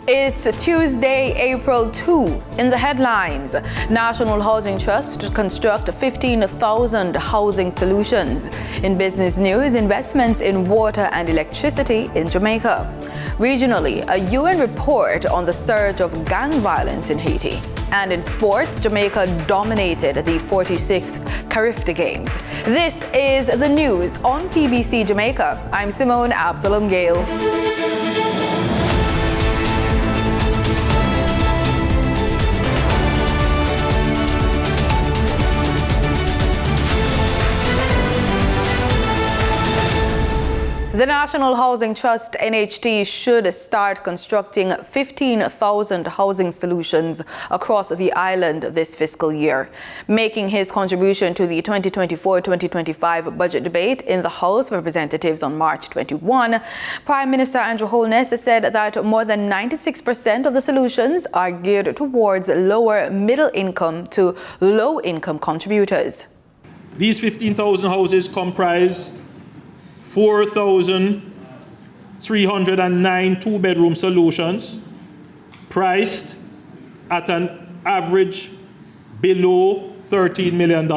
It's Tuesday, April 2. In the headlines, National Housing Trust to construct 15,000 housing solutions. In business news, investments in water and electricity in Jamaica. Regionally, a UN report on the surge of gang violence in Haiti. And in sports, Jamaica dominated the 46th Carifta Games. This is the news on PBC Jamaica. I'm Simone Absalom Gale. The National Housing Trust, NHT, should start constructing 15,000 housing solutions across the island this fiscal year. Making his contribution to the 2024-2025 budget debate in the House of Representatives on March 21, Prime Minister Andrew Holness said that more than 96% of the solutions are geared towards lower middle-income to low-income contributors. These 15,000 houses comprise 4,309 two-bedroom solutions, priced at an average below $13 million.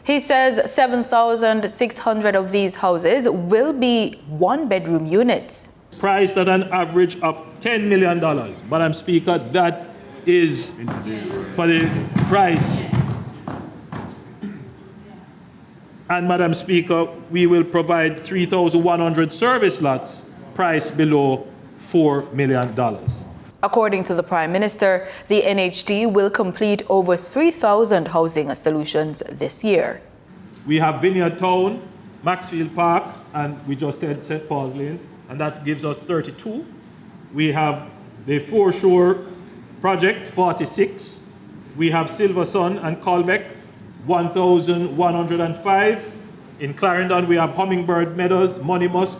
He says 7,600 of these houses will be one-bedroom units. Priced at an average of $10 million. Madam Speaker, that is for the price. And Madam Speaker, we will provide 3,100 service lots priced below $4 million. According to the Prime Minister, the NHT will complete over 3,000 housing solutions this year. We have Vineyard Town, Maxfield Park, and we just said St. Paul's Lane, and that gives us 32. We have the Foreshore Project, 46. We have Silver Sun and Colbeck, 1,105. In Clarendon, we have Hummingbird Meadows, Money Musk,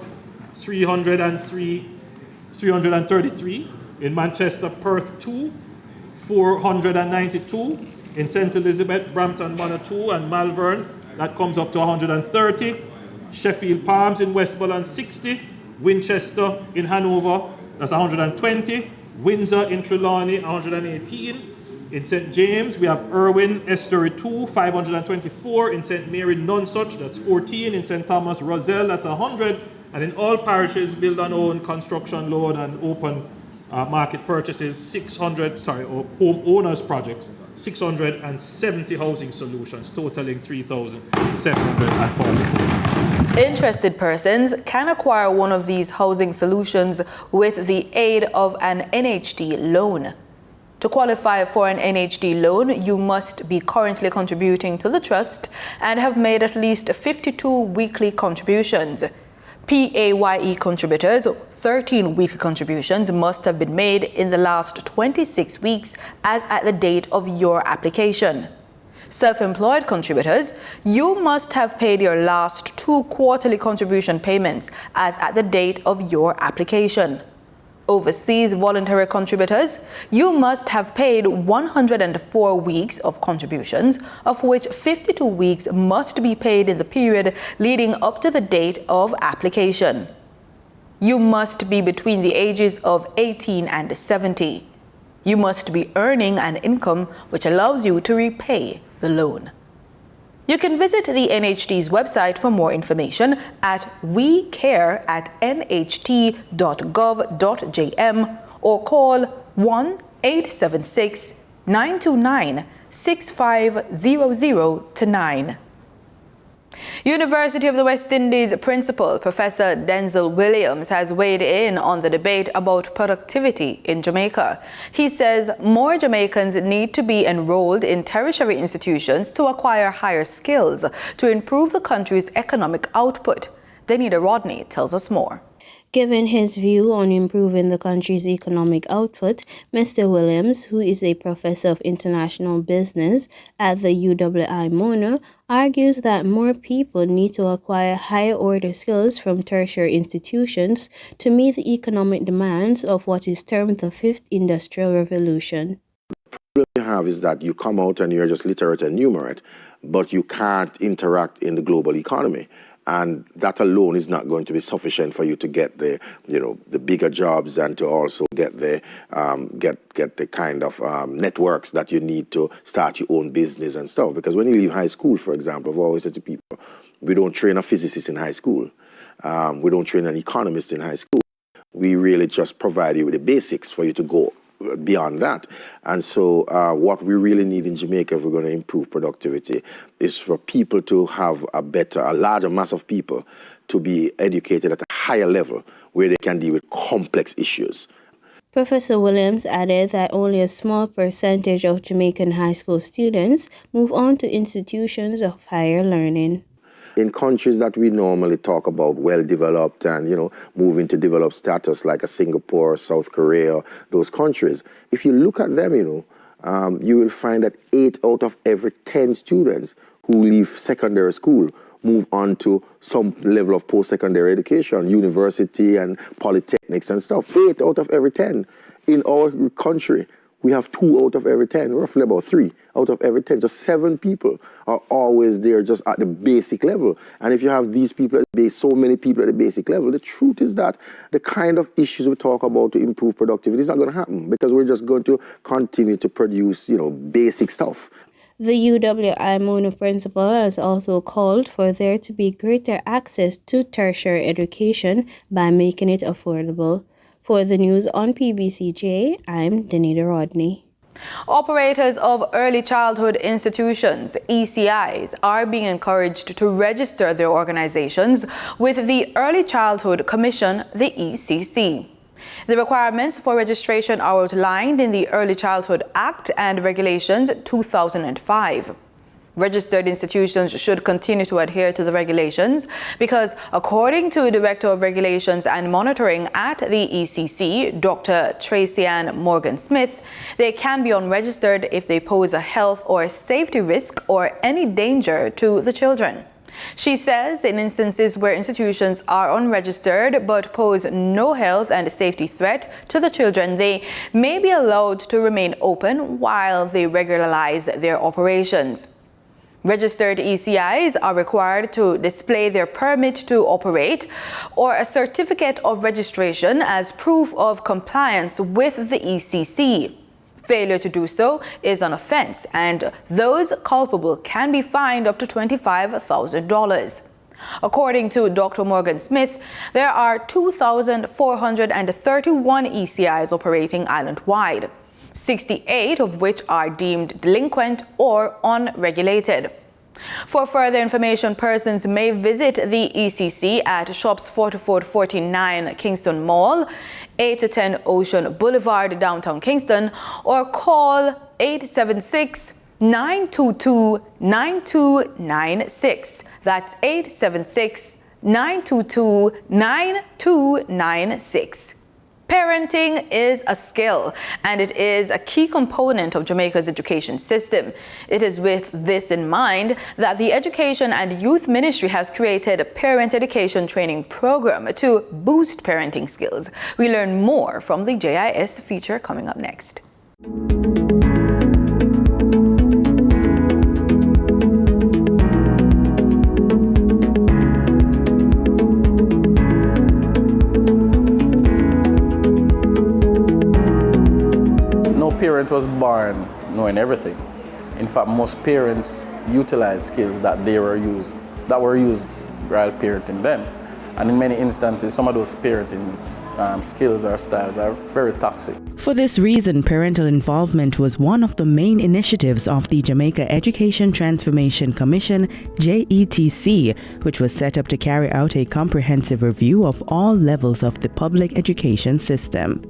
333. In Manchester, Perth 2, 492. In St. Elizabeth, Brampton 102, and Malvern, that comes up to 130. Sheffield Palms in Westmoreland 60. Winchester in Hanover, that's 120. Windsor in Trelawney, 118. In St. James, we have Irwin, Estuary 2, 524. In St. Mary, Nonsuch, that's 14. In St. Thomas, Roselle, that's 100. And in all parishes, build and own, construction loan, and open market purchases, 600, or home owners projects, 670 housing solutions, totaling 3,744. Interested persons can acquire one of these housing solutions with the aid of an NHT loan. To qualify for an NHT loan, you must be currently contributing to the trust and have made at least 52 weekly contributions. PAYE contributors, 13 weekly contributions must have been made in the last 26 weeks as at the date of your application. Self-employed contributors, you must have paid your last 2 quarterly contribution payments as at the date of your application. Overseas voluntary contributors, you must have paid 104 weeks of contributions, of which 52 weeks must be paid in the period leading up to the date of application. You must be between the ages of 18 and 70. You must be earning an income which allows you to repay the loan. You can visit the NHT's website for more information at wecare@nht.gov.jm or call 1-876-929-6500-9. University of the West Indies principal Professor Denzel Williams has weighed in on the debate about productivity in Jamaica. He says more Jamaicans need to be enrolled in tertiary institutions to acquire higher skills to improve the country's economic output. Danita Rodney tells us more. Given his view on improving the country's economic output, Mr. Williams, who is a professor of international business at the UWI Mona, argues that more people need to acquire higher-order skills from tertiary institutions to meet the economic demands of what is termed the Fifth Industrial Revolution. The problem you have is that you come out and you're just literate and numerate, but you can't interact in the global economy. And that alone is not going to be sufficient for you to get the, the bigger jobs and to also get the get the kind of networks that you need to start your own business and stuff. Because when you leave high school, for example, I've always said to people, we don't train a physicist in high school. We don't train an economist in high school. We really just provide you with the basics for you to go beyond that. And so what we really need in Jamaica, if we're going to improve productivity, is for people to have a larger mass of people to be educated at a higher level where they can deal with complex issues. Professor Williams added that only a small percentage of Jamaican high school students move on to institutions of higher learning. In countries that we normally talk about well-developed and, moving to developed status like a Singapore, South Korea, those countries, if you look at them, you will find that 8 out of every 10 students who leave secondary school move on to some level of post-secondary education, university and polytechnics and stuff. 8 out of every 10. In our country, we have 2 out of every 10, roughly about 3 out of every 10. So 7 people are always there just at the basic level. And if you have these people at the base, so many people at the basic level, the truth is that the kind of issues we talk about to improve productivity is not going to happen because we're just going to continue to produce, basic stuff. The UWI Mono principal has also called for there to be greater access to tertiary education by making it affordable. For the news on PBCJ, I'm Danita Rodney. Operators of early childhood institutions, ECIs, are being encouraged to register their organizations with the Early Childhood Commission, the ECC. The requirements for registration are outlined in the Early Childhood Act and Regulations 2005. Registered institutions should continue to adhere to the regulations because, according to Director of Regulations and Monitoring at the ECC, Dr. Tracy Ann Morgan-Smith, they can be unregistered if they pose a health or safety risk or any danger to the children. She says in instances where institutions are unregistered but pose no health and safety threat to the children, they may be allowed to remain open while they regularize their operations. Registered ECIs are required to display their permit to operate or a certificate of registration as proof of compliance with the ECC. Failure to do so is an offense, and those culpable can be fined up to $25,000. According to Dr. Morgan-Smith, there are 2,431 ECIs operating island-wide, 68 of which are deemed delinquent or unregulated. For further information, persons may visit the ECC at Shops 4449 Kingston Mall, 8 to 10 Ocean Boulevard, downtown Kingston, or call 876-922-9296. That's 876-922-9296. Parenting is a skill, and it is a key component of Jamaica's education system. It is with this in mind that the Education and Youth Ministry has created a parent education training program to boost parenting skills. We learn more from the JIS feature coming up next. Parent was born knowing everything. In fact, most parents utilize skills that were used while parenting them. And in many instances, some of those parenting skills or styles are very toxic. For this reason, parental involvement was one of the main initiatives of the Jamaica Education Transformation Commission, JETC, which was set up to carry out a comprehensive review of all levels of the public education system.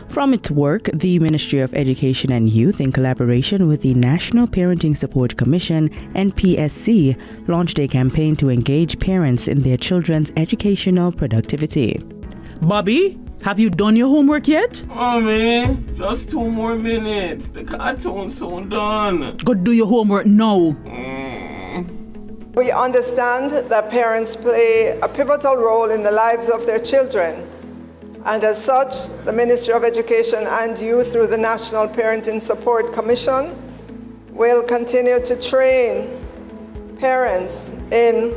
From its work, the Ministry of Education and Youth, in collaboration with the National Parenting Support Commission, NPSC, launched a campaign to engage parents in their children's educational productivity. Bobby, have you done your homework yet? Oh man, just 2 more minutes. The cartoon's soon done. Go do your homework now. We understand that parents play a pivotal role in the lives of their children. And as such, the Ministry of Education and Youth, through the National Parenting Support Commission, will continue to train parents in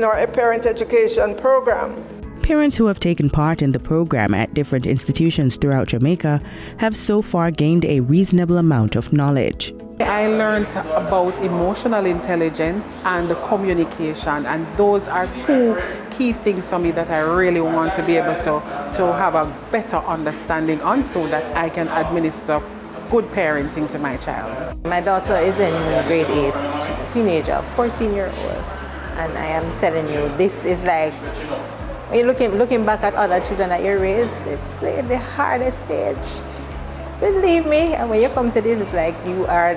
our parent education program. Parents who have taken part in the program at different institutions throughout Jamaica have so far gained a reasonable amount of knowledge. I learned about emotional intelligence and communication, and those are two key things for me that I really want to be able to have a better understanding on, so that I can administer good parenting to my child. My daughter is in grade 8. She's a teenager, 14-year-old. And I am telling you, this is like, when you're looking back at other children that you raised, it's the hardest stage. Believe me, and when you come to this, it's like you are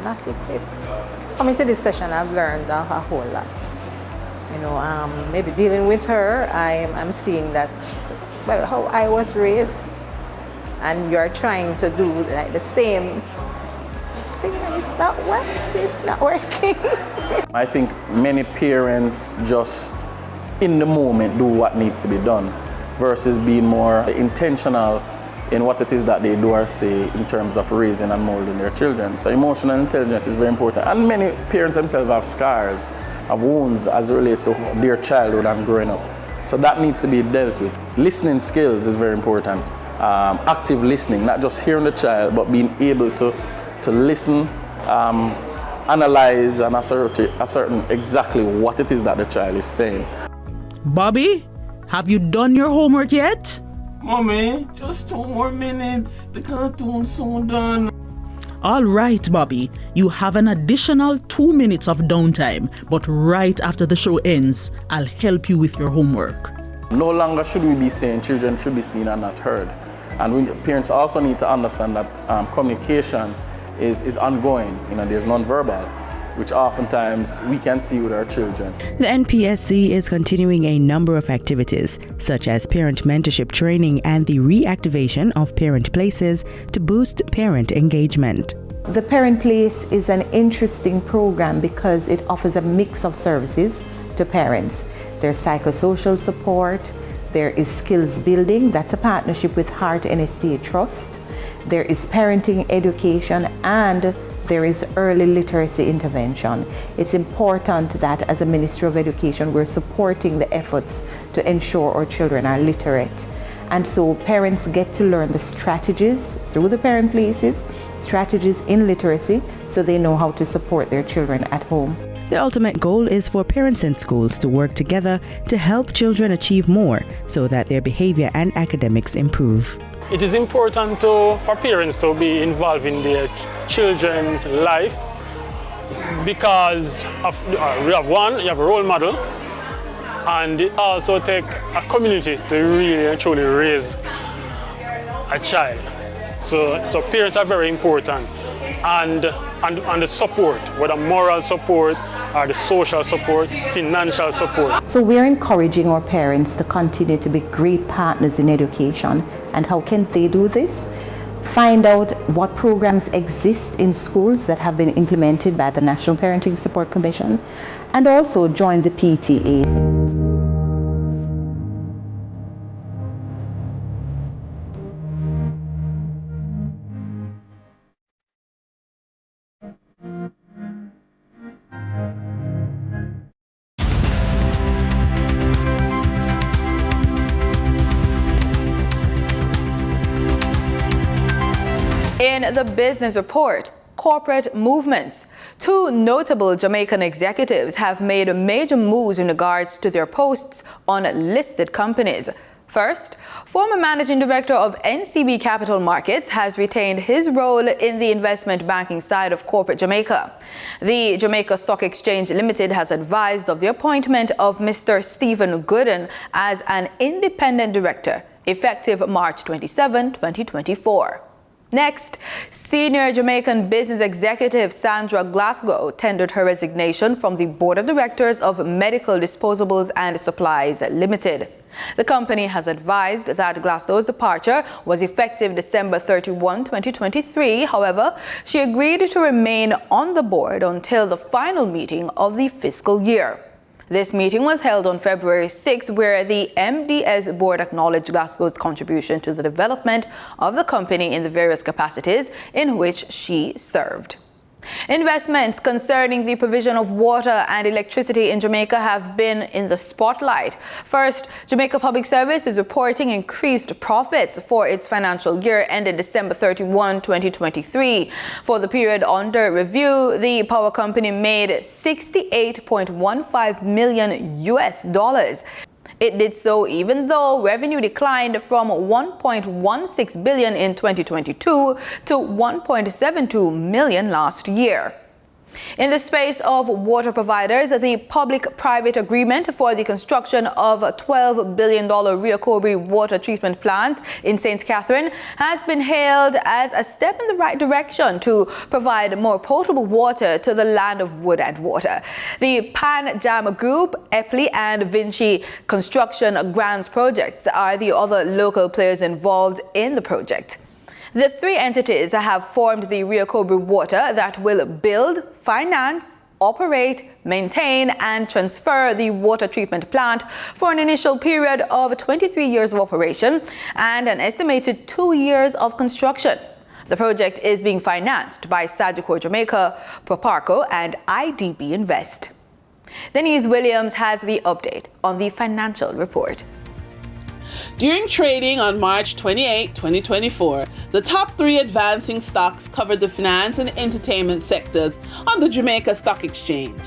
not equipped. Coming to this session, I've learned a whole lot. You know, maybe dealing with her, I'm seeing that, well, how I was raised, and you're trying to do like the same thing, and it's not working. It's not working. I think many parents just in the moment do what needs to be done versus being more intentional in what it is that they do or say in terms of raising and molding their children. So emotional intelligence is very important. And many parents themselves have scars, have wounds as it relates to their childhood and growing up. So that needs to be dealt with. Listening skills is very important. Active listening, not just hearing the child, but being able to listen, analyze and ascertain exactly what it is that the child is saying. Bobby, have you done your homework yet? Mommy, just 2 more minutes. The cartoon's soon done. All right, Bobby. You have an additional 2 minutes of downtime, but right after the show ends, I'll help you with your homework. No longer should we be saying children should be seen and not heard. And parents also need to understand that communication is ongoing. You know, there's non-verbal, which oftentimes we can see with our children. The NPSC is continuing a number of activities, such as parent mentorship training and the reactivation of parent places to boost parent engagement. The Parent Place is an interesting program because it offers a mix of services to parents. There's psychosocial support, there is skills building, that's a partnership with Heart NSTA Trust, there is parenting education, and there is early literacy intervention. It's important that as a Ministry of Education, we're supporting the efforts to ensure our children are literate. And so parents get to learn the strategies through the Parent Places, strategies in literacy, so they know how to support their children at home. The ultimate goal is for parents and schools to work together to help children achieve more so that their behavior and academics improve. It is important for parents to be involved in their children's life because you have a role model, and it also takes a community to really and truly raise a child. So parents are very important, and the support, whether moral support or the social support, financial support. So we're encouraging our parents to continue to be great partners in education. And how can they do this? Find out what programs exist in schools that have been implemented by the National Parenting Support Commission, and also join the PTA. In the business report, corporate movements. 2 notable Jamaican executives have made major moves in regards to their posts on listed companies. First, former managing director of NCB Capital Markets has retained his role in the investment banking side of corporate Jamaica. The Jamaica Stock Exchange Limited has advised of the appointment of Mr. Stephen Gooden as an independent director, effective March 27, 2024. Next, senior Jamaican business executive Sandra Glasgow tendered her resignation from the board of directors of Medical Disposables and Supplies Limited. The company has advised that Glasgow's departure was effective December 31, 2023. However, she agreed to remain on the board until the final meeting of the fiscal year. This meeting was held on February 6, where the MDS board acknowledged Glasgow's contribution to the development of the company in the various capacities in which she served. Investments concerning the provision of water and electricity in Jamaica have been in the spotlight. First, Jamaica Public Service is reporting increased profits for its financial year ended December 31, 2023. For the period under review, the power company made $68.15 million US. It did so even though revenue declined from $1.16 billion in 2022 to $1.72 million last year. In the space of water providers, the public-private agreement for the construction of a $12 billion Riokobi water treatment plant in St. Catherine has been hailed as a step in the right direction to provide more potable water to the land of wood and water. The Pan Jam Group, Epley and Vinci Construction Grants projects are the other local players involved in the project. The three entities have formed the Riokobi Water that will build, finance, operate, maintain and transfer the water treatment plant for an initial period of 23 years of operation and an estimated 2 years of construction. The project is being financed by Sagicor Jamaica, Proparco and IDB Invest. Denise Williams has the update on the financial report. During trading on March 28, 2024, the top three advancing stocks covered the finance and entertainment sectors on the Jamaica Stock Exchange.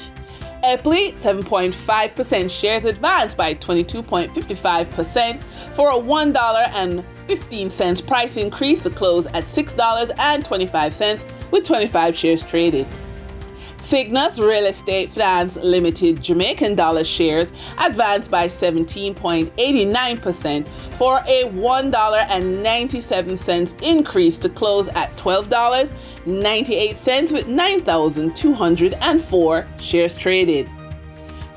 Epley, 7.5% shares advanced by 22.55% for a $1.15 price increase to close at $6.25 with 25 shares traded. Cygnus Real Estate Finance Limited Jamaican dollar shares advanced by 17.89% for a $1.97 increase to close at $12.98 with 9,204 shares traded.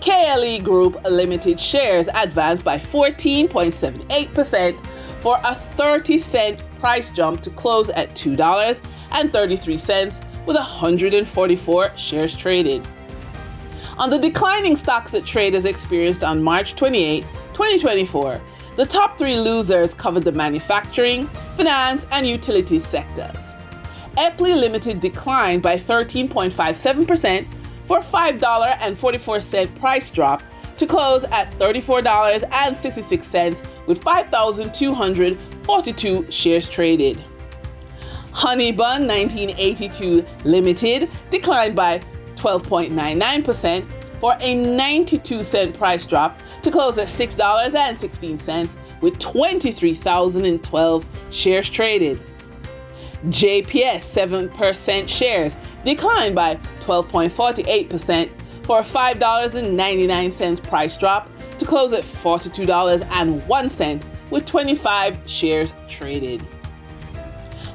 KLE Group Limited shares advanced by 14.78% for a 30-cent price jump to close at $2.33 with 144 shares traded. On the declining stocks that traders experienced on March 28, 2024, the top three losers covered the manufacturing, finance, and utilities sectors. Epley Limited declined by 13.57% for a $5.44 price drop to close at $34.66 with 5,242 shares traded. Honeybun 1982 Limited declined by 12.99% for a 92-cent price drop to close at $6.16 with 23,012 shares traded. JPS 7% shares declined by 12.48% for a $5.99 price drop to close at $42.01 with 25 shares traded.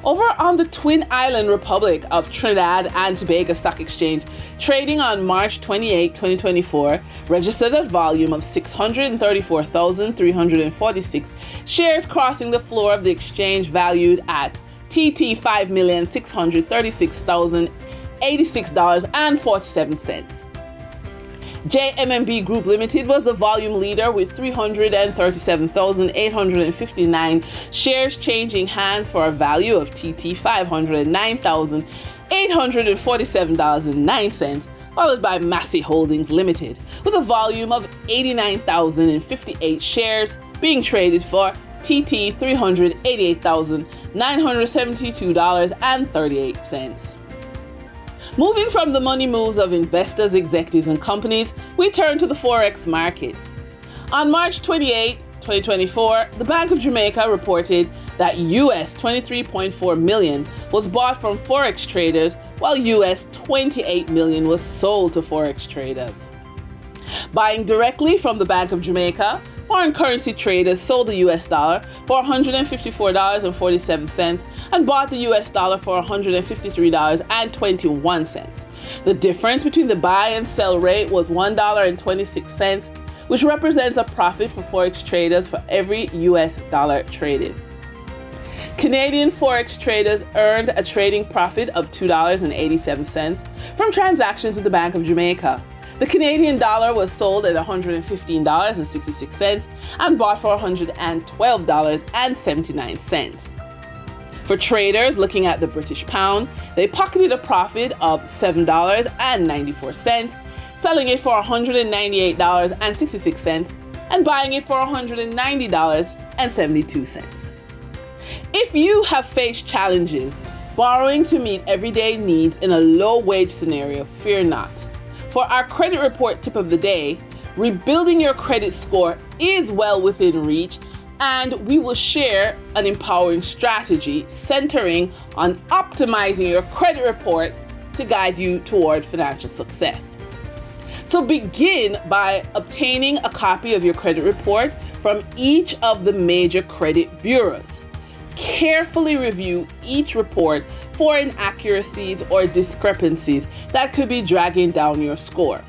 Over on the Twin Island Republic of Trinidad and Tobago Stock Exchange, trading on March 28, 2024, registered a volume of 634,346 shares crossing the floor of the exchange valued at TT $5,636,086.47. JMMB Group Limited was the volume leader with 337,859 shares changing hands for a value of TT $509,847.09, followed by Massey Holdings Limited with a volume of 89,058 shares being traded for TT $388,972.38. Moving from the money moves of investors, executives, and companies, we turn to the Forex market. On March 28, 2024, the Bank of Jamaica reported that US $23.4 million was bought from Forex traders, while US $28 million was sold to Forex traders. Buying directly from the Bank of Jamaica, foreign currency traders sold the US dollar for $154.47 and bought the US dollar for $153.21. The difference between the buy and sell rate was $1.26, which represents a profit for Forex traders for every US dollar traded. Canadian Forex traders earned a trading profit of $2.87 from transactions with the Bank of Jamaica. The Canadian dollar was sold at $115.66 and bought for $112.79. For traders looking at the British pound, they pocketed a profit of $7.94, selling it for $198.66 and buying it for $190.72. If you have faced challenges borrowing to meet everyday needs in a low-wage scenario, fear not. For our credit report tip of the day, rebuilding your credit score is well within reach, and we will share an empowering strategy centering on optimizing your credit report to guide you toward financial success. So begin by obtaining a copy of your credit report from each of the major credit bureaus. Carefully review each report for inaccuracies or discrepancies that could be dragging down your score.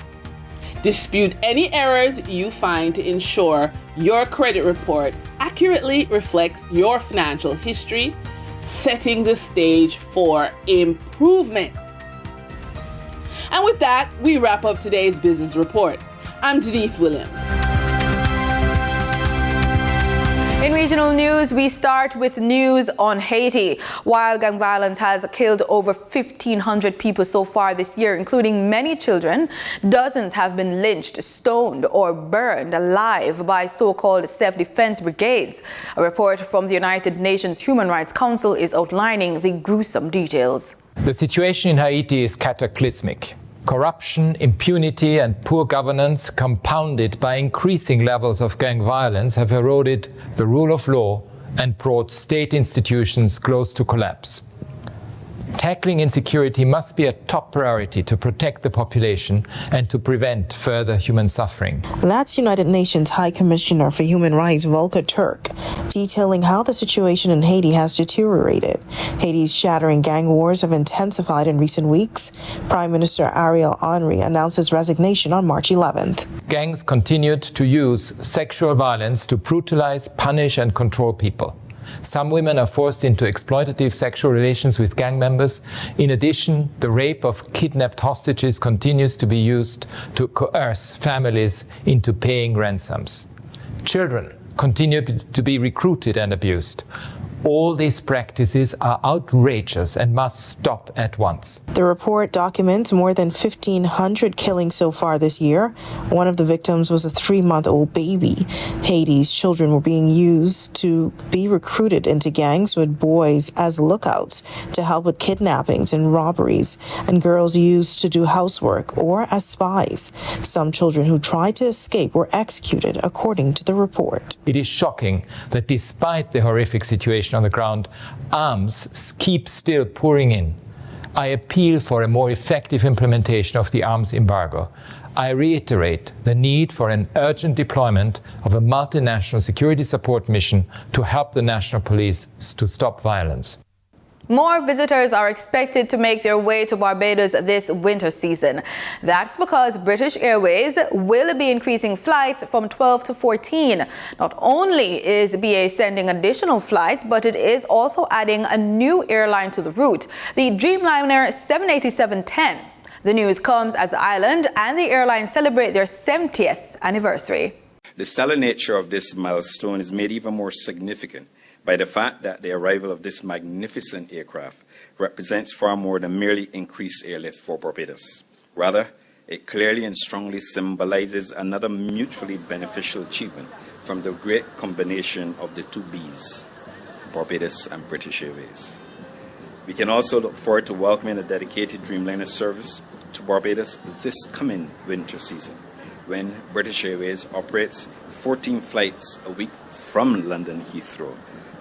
Dispute any errors you find to ensure your credit report accurately reflects your financial history, setting the stage for improvement. And with that, we wrap up today's business report. I'm Denise Williams. In regional news, we start with news on Haiti. While gang violence has killed over 1,500 people so far this year, including many children, dozens have been lynched, stoned, or burned alive by so-called self-defense brigades. A report from the United Nations Human Rights Council is outlining the gruesome details. The situation in Haiti is cataclysmic. Corruption, impunity, and poor governance, compounded by increasing levels of gang violence, have eroded the rule of law and brought state institutions close to collapse. Tackling insecurity must be a top priority to protect the population and to prevent further human suffering. That's United Nations High Commissioner for Human Rights Volker Turk, detailing how the situation in Haiti has deteriorated. Haiti's shattering gang wars have intensified in recent weeks. Prime Minister Ariel Henry announced his resignation on March 11th. Gangs continued to use sexual violence to brutalize, punish, and control people. Some women are forced into exploitative sexual relations with gang members. In addition, the rape of kidnapped hostages continues to be used to coerce families into paying ransoms. Children continue to be recruited and abused. All these practices are outrageous and must stop at once. The report documents more than 1,500 killings so far this year. One of the victims was a 3-month-old baby. Haiti's children were being used to be recruited into gangs with boys as lookouts to help with kidnappings and robberies, and girls used to do housework or as spies. Some children who tried to escape were executed, according to the report. It is shocking that despite the horrific situation on the ground, arms keep still pouring in. I appeal for a more effective implementation of the arms embargo. I reiterate the need for an urgent deployment of a multinational security support mission to help the national police to stop violence. More visitors are expected to make their way to Barbados this winter season. That's because British Airways will be increasing flights from 12 to 14. Not only is BA sending additional flights, but it is also adding a new airline to the route, the Dreamliner 787-10. The news comes as the island and the airline celebrate their 70th anniversary. The stellar nature of this milestone is made even more significant by the fact that the arrival of this magnificent aircraft represents far more than merely increased airlift for Barbados. Rather, it clearly and strongly symbolizes another mutually beneficial achievement from the great combination of the two Bs, Barbados and British Airways. We can also look forward to welcoming a dedicated Dreamliner service to Barbados this coming winter season, when British Airways operates 14 flights a week from London Heathrow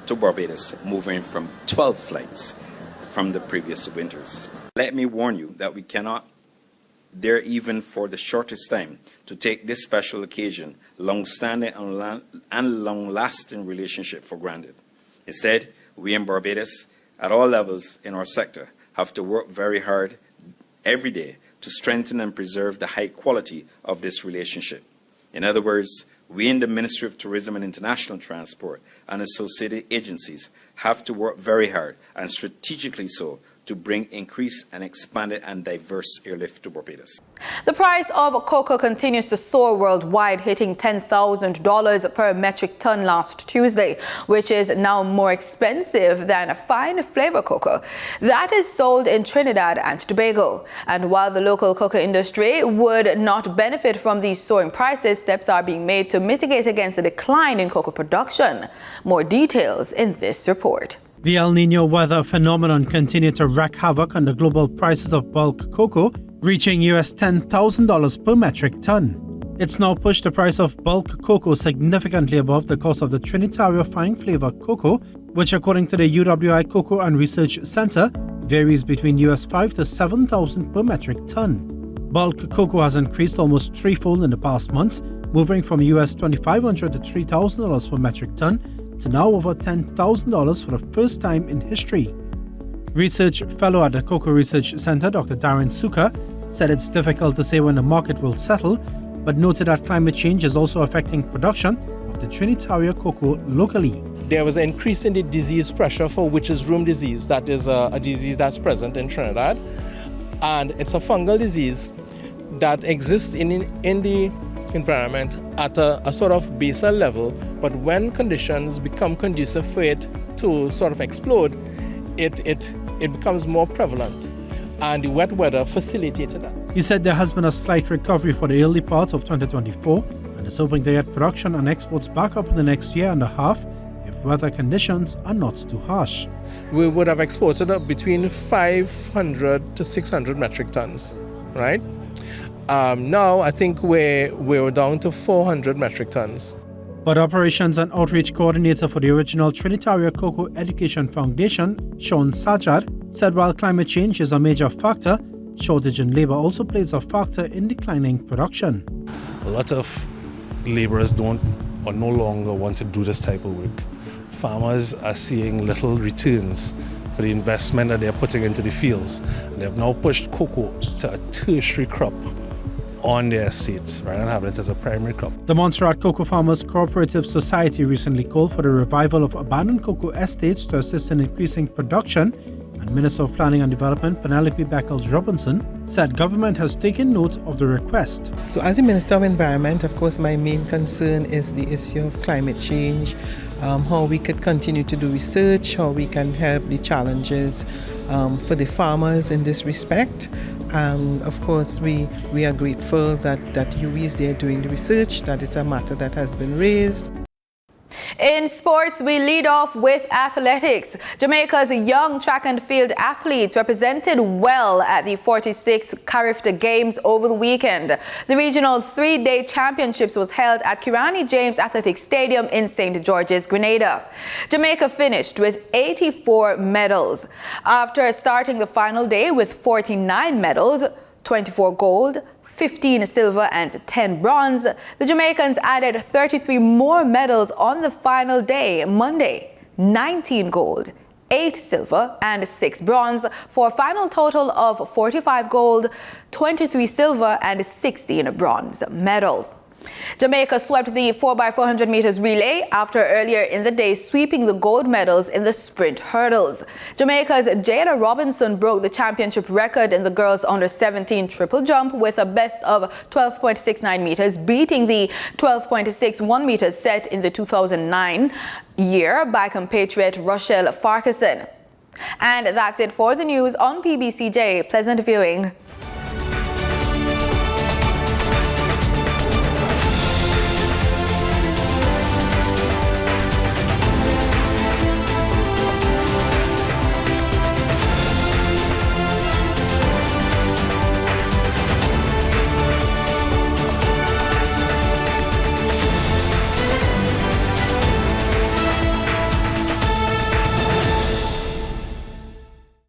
to Barbados, moving from 12 flights from the previous winters. Let me warn you that we cannot dare even for the shortest time to take this special occasion, long-standing and long-lasting relationship for granted. Instead, we in Barbados, at all levels in our sector, have to work very hard every day to strengthen and preserve the high quality of this relationship. In other words, we in the Ministry of Tourism and International Transport and associated agencies have to work very hard, and strategically so, to bring increased and expanded and diverse airlift to Barbados. The price of cocoa continues to soar worldwide, hitting $10,000 per metric ton last Tuesday, which is now more expensive than a fine flavor cocoa that is sold in Trinidad and Tobago. And while the local cocoa industry would not benefit from these soaring prices, steps are being made to mitigate against a decline in cocoa production. More details in this report. The El Nino weather phenomenon continued to wreak havoc on the global prices of bulk cocoa, reaching US $10,000 per metric ton. It's now pushed the price of bulk cocoa significantly above the cost of the Trinitario fine flavor cocoa, which according to the UWI Cocoa and Research Center varies between US $5,000 to $7,000 per metric ton. Bulk cocoa has increased almost threefold in the past months, moving from US $2,500 to $3,000 per metric ton to now over $10,000 for the first time in history. Research fellow at the Cocoa Research Center, Dr. Darren Suka, said it's difficult to say when the market will settle, but noted that climate change is also affecting production of the Trinitario cocoa locally. There was an increase in the disease pressure for witch's room disease. That is a disease that's present in Trinidad, and it's a fungal disease that exists in the environment at a sort of basal level, but when conditions become conducive for it to sort of explode, it becomes more prevalent, and the wet weather facilitated that. He said there has been a slight recovery for the early part of 2024 and is hoping to get production and exports back up in the next year and a half if weather conditions are not too harsh. We would have exported between 500 to 600 metric tons, right? Now I think we're down to 400 metric tons. But Operations and Outreach Coordinator for the original Trinitario Cocoa Education Foundation, Sean Sajad, said while climate change is a major factor, shortage in labor also plays a factor in declining production. A lot of laborers don't or no longer want to do this type of work. Farmers are seeing little returns for the investment that they're putting into the fields. They have now pushed cocoa to a tertiary crop on their estates rather than having it as a primary crop. The Montserrat Cocoa Farmers Cooperative Society recently called for the revival of abandoned cocoa estates to assist in increasing production, and Minister of Planning and Development Penelope Beckles-Robinson said government has taken note of the request. So as the Minister of Environment, of course, my main concern is the issue of climate change, how we could continue to do research, how we can help the challenges for the farmers in this respect. Of course, we are grateful that UWI is there doing the research. That is a matter that has been raised. In sports, we lead off with athletics. Jamaica's young track and field athletes represented well at the 46th Carifta Games over the weekend. The regional 3-day championships was held at Kirani James Athletic Stadium in St. George's, Grenada. Jamaica finished with 84 medals. After starting the final day with 49 medals, 24 gold, 15 silver and 10 bronze, the Jamaicans added 33 more medals on the final day, Monday, 19 gold, 8 silver and 6 bronze, for a final total of 45 gold, 23 silver and 16 bronze medals. Jamaica swept the 4x400 meters relay after earlier in the day sweeping the gold medals in the sprint hurdles. Jamaica's Jada Robinson broke the championship record in the girls under 17 triple jump with a best of 12.69 meters, beating the 12.61 meters set in the 2009 year by compatriot Rochelle Farquharson. And that's it for the news on PBCJ. Pleasant viewing.